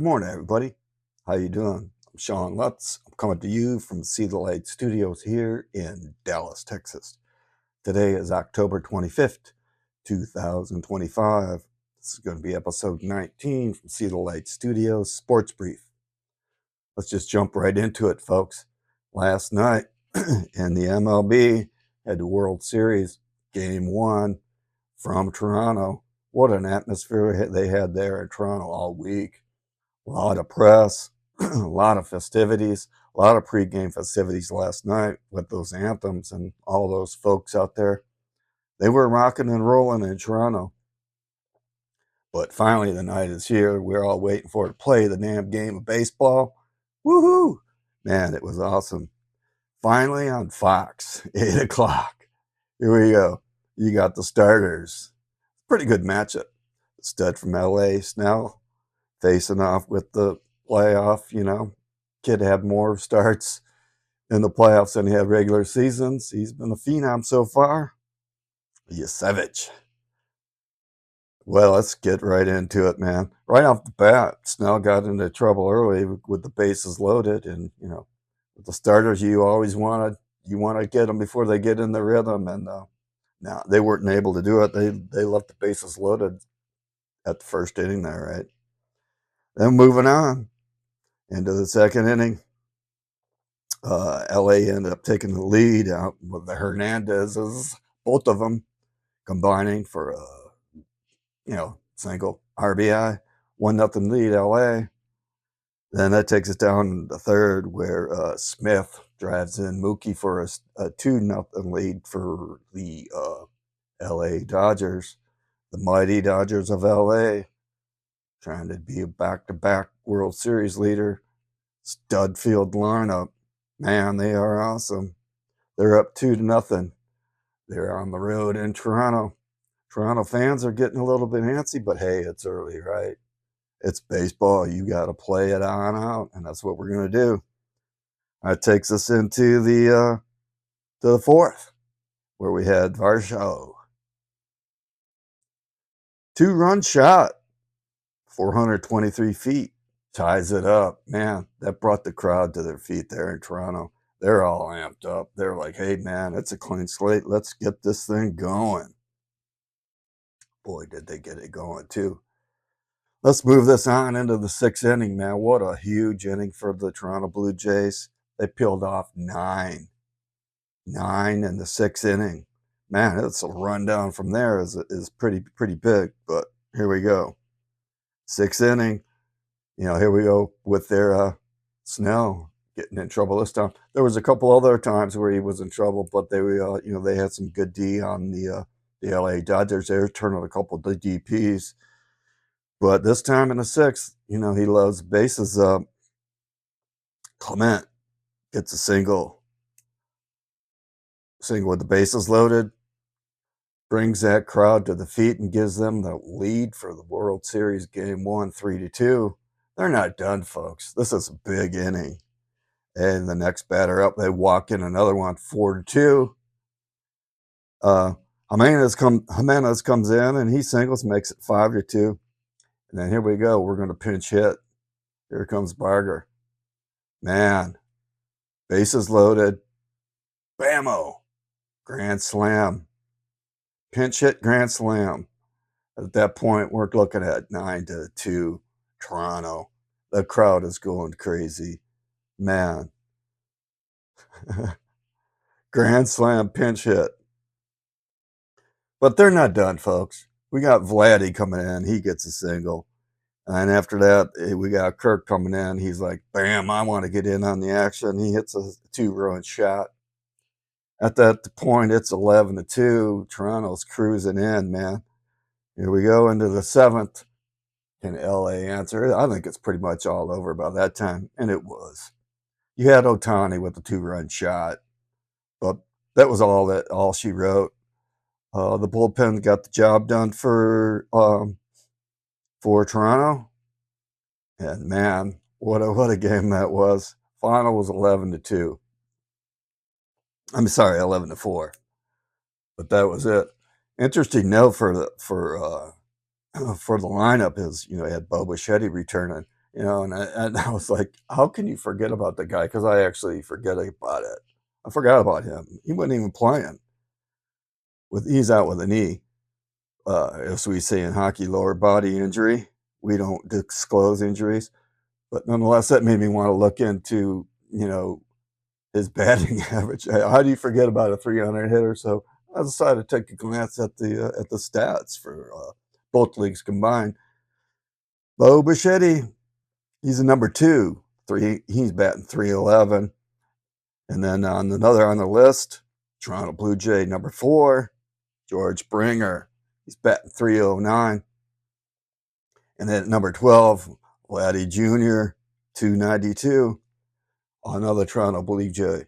Good morning, everybody. How you doing? I'm Sean Lutz. I'm coming to you from See the Light Studios here in Dallas, Texas. Today is October 25th, 2025. This is going to be episode 19 from See the Light Studios Sports Brief. Let's just jump right into it, folks. Last night in the MLB had the World Series Game 1 from Toronto. What an atmosphere they had there in Toronto all week. A lot of press, a lot of festivities, a lot of pregame festivities last night with those anthems and all those folks out there. They were rocking and rolling in Toronto. But finally, the night is here. We're all waiting for it to play the damn game of baseball. Woohoo! Man, it was awesome. Finally on Fox, 8 o'clock. Here we go. You got the starters. Pretty good matchup. The stud from LA, Snell, facing off with the playoff, kid had more starts in the playoffs than he had regular seasons. He's been a phenom so far. Yasevich. Well, let's get right into it, man. Right off the bat, Snell got into trouble early with the bases loaded, and with the starters, you want to get them before they get in the rhythm, and now they weren't able to do it. They left the bases loaded at the first inning there, right? Then moving on into the second inning, LA ended up taking the lead out with the Hernandezes, both of them combining for a single RBI, 1-0 lead LA. Then that takes us down to the third, where Smith drives in Mookie for a 2-0 lead for the LA Dodgers, the mighty Dodgers of LA. Trying to be a back-to-back World Series leader. Stud field lineup. Man, they are awesome. They're up 2-0. They're on the road in Toronto. Toronto fans are getting a little bit antsy, but hey, it's early, right? It's baseball. You got to play it on out, and that's what we're going to do. That takes us into the to the fourth, where we had Varsho. 2-run shot. 423 feet, ties it up. Man, that brought the crowd to their feet there in Toronto. They're all amped up. They're like, hey, man, it's a clean slate. Let's get this thing going. Boy, did they get it going, too. Let's move this on into the sixth inning, man. What a huge inning for the Toronto Blue Jays. They peeled off 9 in the sixth inning. Man, it's a rundown from there is pretty big, but here we go. Sixth inning, here we go with their Snell getting in trouble this time. There was a couple other times where he was in trouble, but they had some good D on the LA Dodgers. They were turning a couple of the DPs, but this time in the sixth, he loves bases up. Clement gets a single with the bases loaded. Brings that crowd to the feet and gives them the lead for the World Series Game 1, 3-2. They're not done, folks. This is a big inning. And the next batter up, they walk in another one, 4-2. Jimenez comes in and he singles, makes it 5-2. And then here we go. We're going to pinch hit. Here comes Barger. Man, bases loaded. Bammo. Grand slam. Pinch hit grand slam. At that point, we're looking at 9-2 Toronto. The crowd is going crazy. Man. Grand slam pinch hit. But they're not done, folks. We got Vladdy coming in. He gets a single. And after that, we got Kirk coming in. He's like, bam, I want to get in on the action. He hits a 2-run shot. At that point, it's 11-2. Toronto's cruising in, man. Here we go into the seventh. Can LA answer? I think it's pretty much all over by that time. And it was. You had Ohtani with the 2-run shot. But that was all she wrote. The bullpen got the job done for Toronto. And man, what a game that was. Final was 11-2. I'm sorry, 11-4. But that was it. Interesting note for the lineup is, you had Bo Bichetti returning. and I was like, how can you forget about the guy? Because I actually forget about it. I forgot about him. He wasn't even playing. He's out with a knee, as we say in hockey, lower body injury. We don't disclose injuries, but nonetheless, that made me want to look into, his batting average. How do you forget about a 300 hitter? So I decided to take a glance at the stats for both leagues combined. Bo Bichetti, he's a number two. He's batting 311. And then on the list, Toronto Blue Jay number four, George Springer. He's batting 309. And then at number 12, Vladdy Jr., 292. Another Toronto Blue Jay.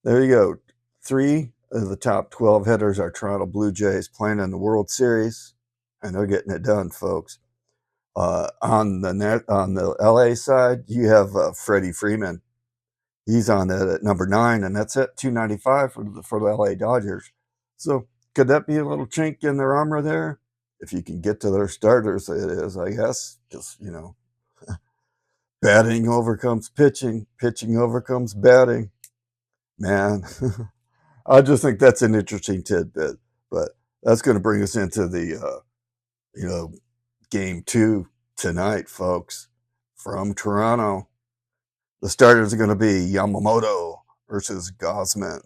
There you go. 3 of the top 12 hitters are Toronto Blue Jays playing in the World Series, and they're getting it done, folks. On the LA side, you have Freddie Freeman. He's on that at number 9, and that's at 295 for the LA Dodgers. So could that be a little chink in their armor there? If you can get to their starters, it is, I guess. Just, batting overcomes pitching, pitching overcomes batting. Man, I just think that's an interesting tidbit. But that's going to bring us into the, game 2 tonight, folks, from Toronto. The starters are going to be Yamamoto versus Gosman.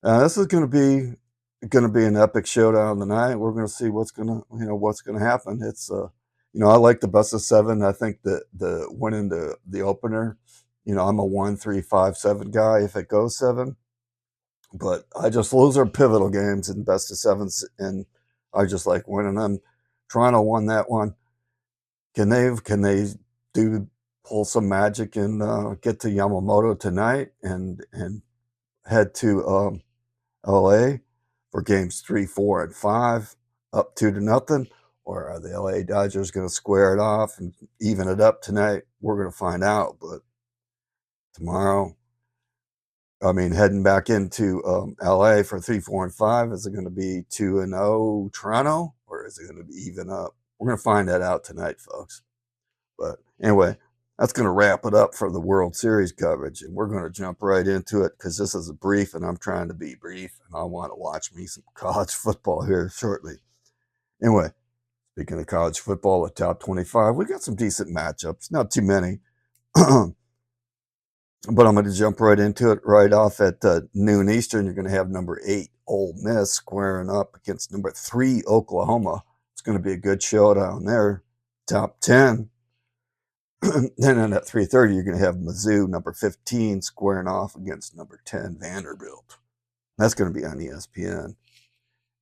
This is going to be an epic showdown tonight. We're going to see what's going to happen. It's I like the best of 7. I think that the winning the opener, I'm a 1-3-5-7 guy if it goes 7. But those are pivotal games in best of 7s, and I just like winning them. Toronto won that one. Can they pull some magic and get to Yamamoto tonight and head to LA for games 3, 4, and 5, up 2-0, or are the LA Dodgers going to square it off and even it up tonight? We're going to find out. But tomorrow, heading back into LA for 3, 4, and 5, is it going to be 2-0 Toronto, or is it going to be even up? We're going to find that out tonight, folks. But anyway, that's going to wrap it up for the World Series coverage, and we're going to jump right into it because this is a brief, and I'm trying to be brief, and I want to watch me some college football here shortly. Anyway, speaking of college football, the top 25, we got some decent matchups, not too many. But I'm going to jump right into it right off at noon Eastern. You're going to have number 8, Ole Miss, squaring up against number 3, Oklahoma. It's going to be a good showdown there. Top 10. Then at 3:30, you're going to have Mizzou, number 15, squaring off against number 10, Vanderbilt. That's going to be on ESPN.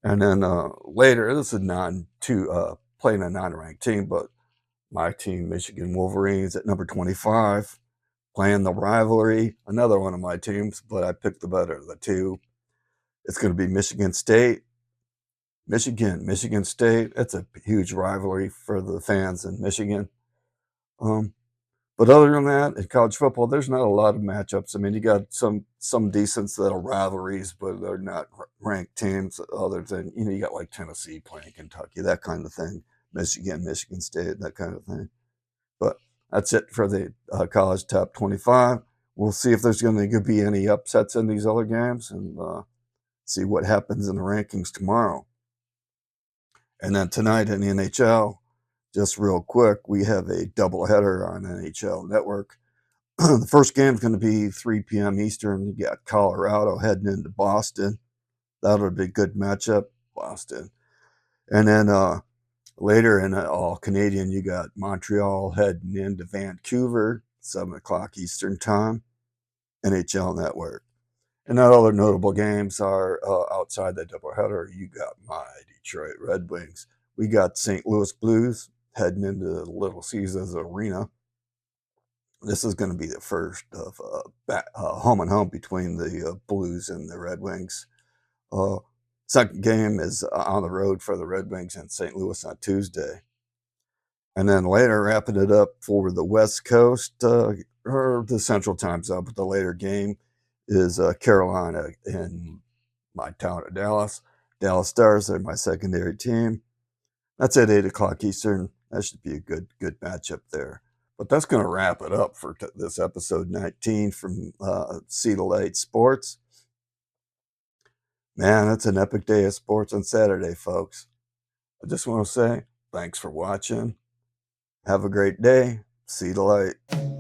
And then later, this is playing a non-ranked team, but my team, Michigan Wolverines, at number 25, playing the rivalry. Another one of my teams, but I picked the better of the two. It's going to be Michigan State. Michigan State. It's a huge rivalry for the fans in Michigan. But other than that, in college football, there's not a lot of matchups. You got some decent little rivalries, but they're not ranked teams. Other than you got like Tennessee playing Kentucky, that kind of thing. Michigan State, that kind of thing. But that's it for the college top 25. We'll see if there's going to be any upsets in these other games, and see what happens in the rankings tomorrow. And then tonight in the NHL. Just real quick, we have a doubleheader on NHL Network. The first game is going to be 3 p.m. Eastern. You got Colorado heading into Boston. That'll be a good matchup, Boston. And then later in all Canadian, you got Montreal heading into Vancouver, 7 o'clock Eastern time, NHL Network. And other notable games are outside the doubleheader. You got my Detroit Red Wings. We got St. Louis Blues heading into the Little Caesars Arena. This is going to be the first of home and home between the Blues and the Red Wings. Second game is on the road for the Red Wings in St. Louis on Tuesday. And then later, wrapping it up for the West Coast, or the Central Time Zone, but the later game is Carolina in my town of Dallas. Dallas Stars are my secondary team. That's at 8 o'clock Eastern. That should be a good matchup there. But that's going to wrap it up for this episode 19 from See the Light Sports. Man, it's an epic day of sports on Saturday, folks. I just want to say thanks for watching. Have a great day. See the light.